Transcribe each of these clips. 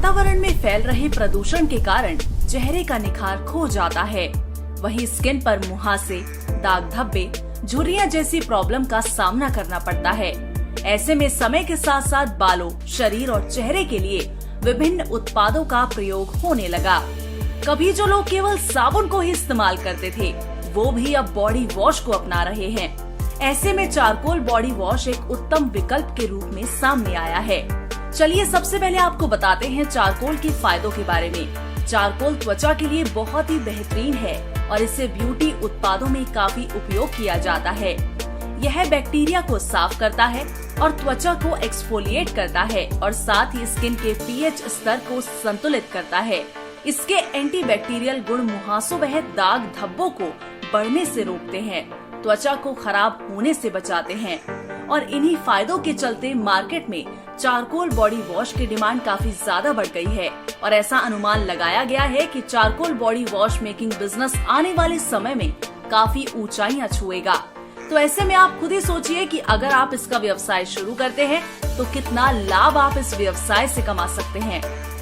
वातावरण में फैल रहे प्रदूषण के कारण चेहरे का निखार खो जाता है। वहीं स्किन पर मुहासे, दाग धब्बे, झुर्रियां जैसी प्रॉब्लम का सामना करना पड़ता है। ऐसे में समय के साथ साथ बालों, शरीर और चेहरे के लिए विभिन्न उत्पादों का प्रयोग होने लगा। कभी जो लोग केवल साबुन को ही इस्तेमाल करते थे, वो भी अब बॉडी वॉश को अपना रहे हैं। ऐसे में चारकोल बॉडी वॉश एक उत्तम विकल्प के रूप में सामने आया है। चलिए सबसे पहले आपको बताते हैं चारकोल के फायदों के बारे में। चारकोल त्वचा के लिए बहुत ही बेहतरीन है और इसे ब्यूटी उत्पादों में काफी उपयोग किया जाता है। यह बैक्टीरिया को साफ करता है और त्वचा को एक्सफोलिएट करता है और साथ ही स्किन के पीएच स्तर को संतुलित करता है। इसके एंटीबैक्टीरियल गुण मुहासों व दाग धब्बों को बढ़ने से रोकते हैं, त्वचा को खराब होने से बचाते हैं और इन्हीं फायदों के चलते मार्केट में चारकोल बॉडी वॉश की डिमांड काफी ज्यादा बढ़ गई है और ऐसा अनुमान लगाया गया है कि charcoal body wash making business आने वाले समय में काफी ऊंचाइयां छुएगा। तो ऐसे में आप खुद ही सोचिए कि अगर आप इसका व्यवसाय शुरू करते हैं तो कितना लाभ आप इस व्यवसाय से कमा सकते हैं।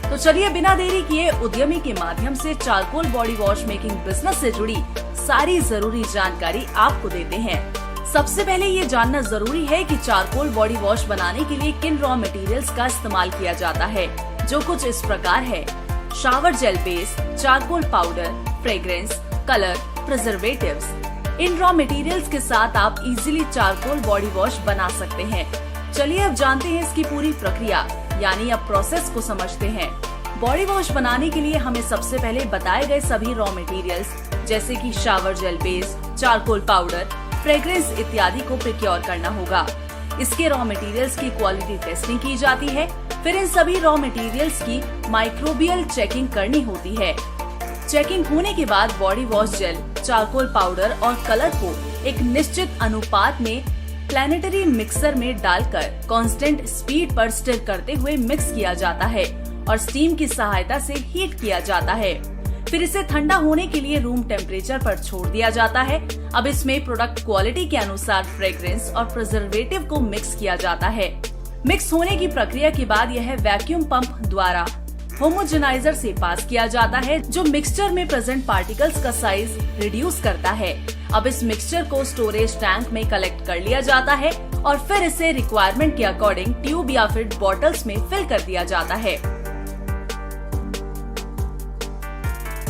तो चलिए बिना देरी किए उद्यमी के माध्यम से charcoal body wash making business से जुड़ी सारी जरूरी जानकारी आपको देते हैं। सबसे पहले ये जानना जरूरी है कि चारकोल बॉडी वॉश बनाने के लिए किन रॉ मटेरियल्स का इस्तेमाल किया जाता है, जो कुछ इस प्रकार है। Shower gel base, charcoal powder, fragrance, colour, preservatives. इन रॉ मटेरियल्स के साथ आप इजीली चारकोल बॉडी वॉश बना सकते हैं। चलिए अब जानते हैं इसकी पूरी प्रक्रिया यानी अब प्रोसेस को समझते हैं। बॉडी वॉश बनाने के लिए हमें सबसे पहले बताए गए सभी रॉ मटेरियल्स जैसे कि shower gel base, charcoal powder, fragrance इत्यादि को प्रिक्योर करना होगा। इसके रॉ मटेरियल्स की क्वालिटी टेस्टिंग की जाती है। फिर इन सभी रॉ मटेरियल्स की माइक्रोबियल चेकिंग करनी होती है। चेकिंग होने के बाद body wash jail, charcoal powder और कलर को एक निश्चित अनुपात में प्लानिटरी मिक्सर में डालकर कांस्टेंट स्पीड पर स्टिर करते हुए मिक्स किया जाता है और स्टीम की सहायता से हीट किया जाता है। फिर इसे ठंडा होने के लिए रूम टेम्परेचर पर छोड़ दिया जाता है। अब इसमें प्रोडक्ट क्वालिटी के अनुसार फ्रेग्रेंस और प्रिजर्वेटिव को मिक्स किया जाता है। मिक्स होने की प्रक्रिया के बाद यह वैक्यूम पंप द्वारा होमोजेनाइजर से पास किया जाता है, जो मिक्सचर में प्रेजेंट पार्टिकल्स का साइज रिड्यूस करता है। अब इस मिक्सचर को स्टोरेज टैंक में कलेक्ट कर लिया जाता है और फिर इसे रिक्वायरमेंट के अकॉर्डिंग ट्यूब या फिर बॉटल्स में फिल कर दिया जाता है।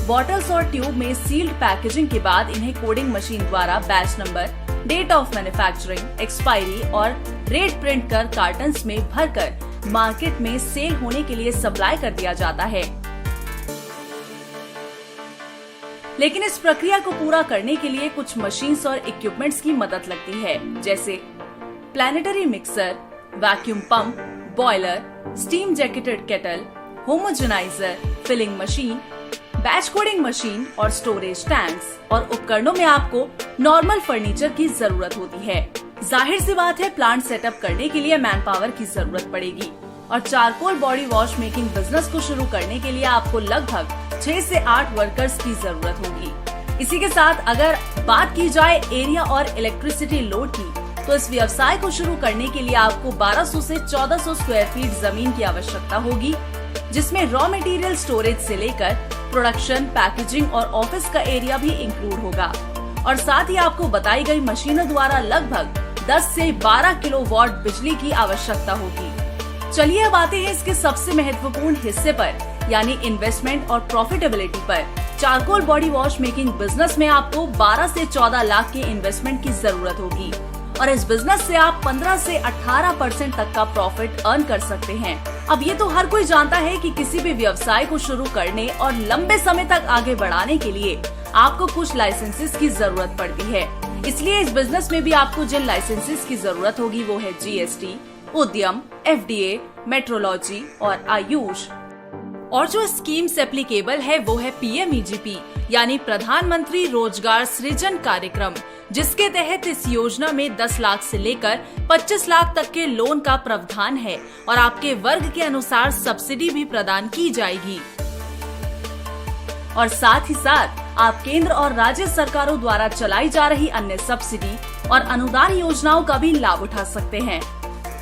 बॉटल्स और ट्यूब में सील्ड पैकेजिंग के बाद इन्हें कोडिंग मशीन द्वारा batch number, date of manufacturing, expiry और रेट प्रिंट कर कार्टन्स में भरकर मार्केट में सेल होने के लिए सप्लाई कर दिया जाता है। लेकिन इस प्रक्रिया को पूरा करने के लिए कुछ मशीन्स और इक्विपमेंट्स की मदद लगती है, जैसे planetary mixer, vacuum pump, boiler, steam jacketed kettle, homogeniser, filling machine, batch coding machine और स्टोरेज टैंक्स। और उपकरणों में आपको नॉर्मल फर्नीचर की जरूरत होती है। जाहिर सी बात है प्लांट सेटअप करने के लिए मैन पावर की जरूरत पड़ेगी और charcoal body wash making business को शुरू करने के लिए आपको लगभग 6 से 8 वर्कर्स की जरूरत होगी। इसी के साथ अगर बात की जाए एरिया और इलेक्ट्रिसिटी लोड की, तो इस व्यवसाय को शुरू करने के लिए आपको 1200 से 1400 स्क्वायर फीट जमीन की आवश्यकता होगी, जिसमें रॉ मटेरियल स्टोरेज से लेकर प्रोडक्शन, पैकेजिंग और ऑफिस का एरिया भी इंक्लूड होगा। और साथ ही आपको बताई गई मशीनों द्वारा लगभग 10 से 12 किलोवाट बिजली की आवश्यकता होगी। चलिए अब आते हैं इसके सबसे महत्वपूर्ण हिस्से पर, यानी इन्वेस्टमेंट और प्रॉफिटेबिलिटी पर। Charcoal body wash making business में आपको 12 से 14 लाख के इन्वेस्टमेंट की जरूरत होगी और इस बिजनेस से आप 15 से 18% तक का प्रॉफिट अर्न कर सकते हैं। अब ये तो हर कोई जानता है कि किसी भी व्यवसाय को शुरू करने और लंबे समय तक आगे बढ़ाने के लिए आपको कुछ लाइसेंसेस की जरूरत पड़ती है। इसलिए इस बिजनेस में भी आपको जिन लाइसेंसेस की जरूरत होगी वो है GST, उद्यम, FDA, मेट्रोलॉजी और आयुष। और जो स्कीम्स एप्लीकेबल है वो है PMEGP यानी प्रधानमंत्री रोजगार सृजन कार्यक्रम, जिसके तहत इस योजना में 10 लाख से लेकर 25 लाख तक के लोन का प्रावधान है और आपके वर्ग के अनुसार सब्सिडी भी प्रदान की जाएगी। और साथ ही साथ आप केंद्र और राज्य सरकारों द्वारा चलाई जा रही अन्य सब्सिडी और अनुदान योजनाओं का भी लाभ उठा सकते हैं।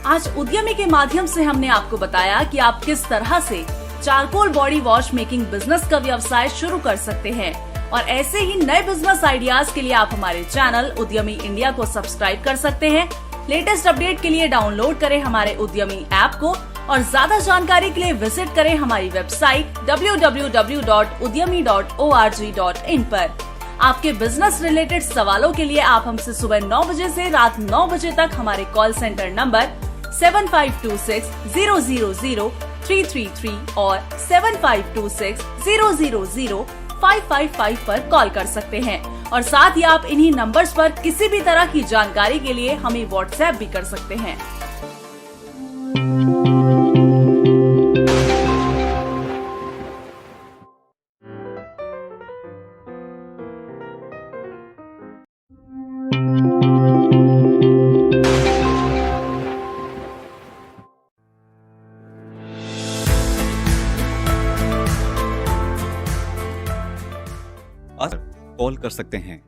आज उद्यमी के माध्यम से हमने आपको बताया कि आप किस तरह से charcoal body wash making business का व्यवसाय शुरू कर सकते हैं। और ऐसे ही नए बिजनेस आइडियाज के लिए आप हमारे चैनल उद्यमी इंडिया को सब्सक्राइब कर सकते हैं। लेटेस्ट अपडेट के लिए डाउनलोड करें हमारे उद्यमी ऐप को और ज्यादा जानकारी के लिए विजिट करें हमारी वेबसाइट www.udyami.org.in पर। आपके बिजनेस रिलेटेड सवालों के लिए आप हमसे सुबह 9 बजे से रात 9 बजे तक हमारे कॉल सेंटर नंबर 7526-000-333 और 7526-000-555 पर कॉल कर सकते हैं। और साथ ही आप इन्हीं नंबर्स पर किसी भी तरह की जानकारी के लिए हमें व्हाट्सएप भी कर सकते हैं। कॉल कर सकते हैं।